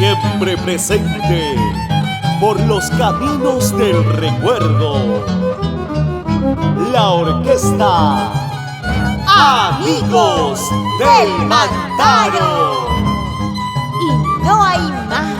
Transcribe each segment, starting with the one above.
siempre presente por los caminos del recuerdo. La orquesta Amigos del Mantaro. Y no hay más.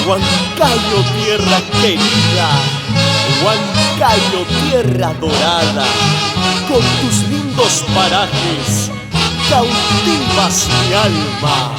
Huancayo, tierra querida, Huancayo, tierra dorada, con tus lindos parajes cautivas mi alma.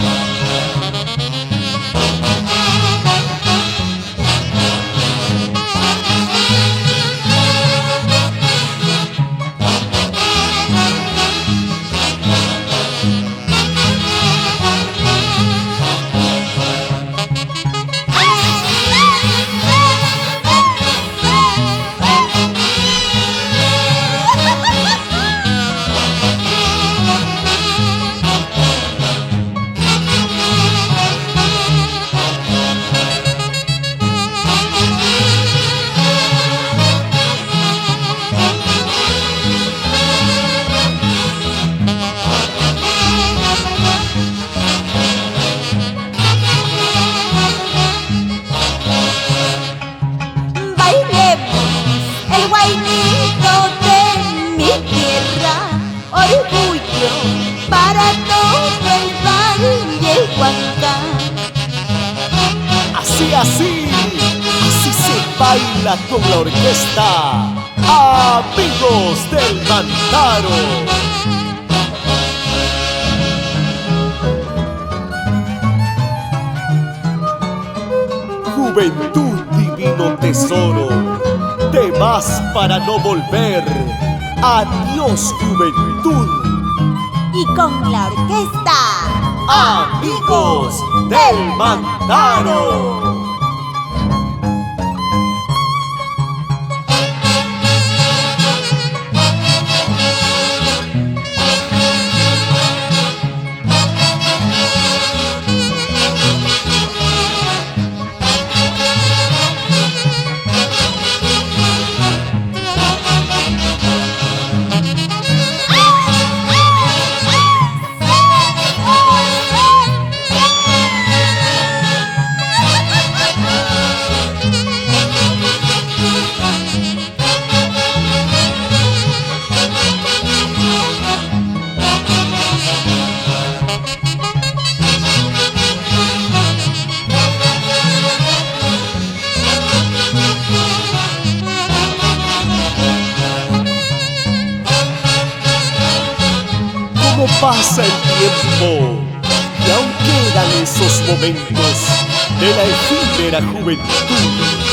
Para todo el valle Huancayo. Así se baila con la orquesta Amigos del Mantaro. Juventud, divino tesoro, te vas para no volver. Adiós, juventud. Y con la orquesta Amigos del Mantaro. ¿Cómo pasa el tiempo? Y aún quedan esos momentos de la efímera juventud.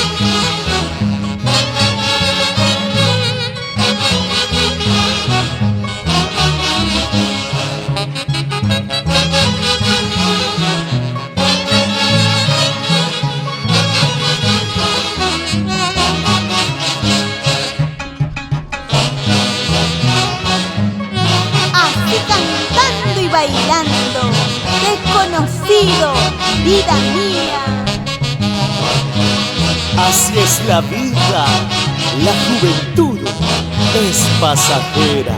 cantando y bailando, desconocido, vida mía. Así es la vida, la juventud es pasajera.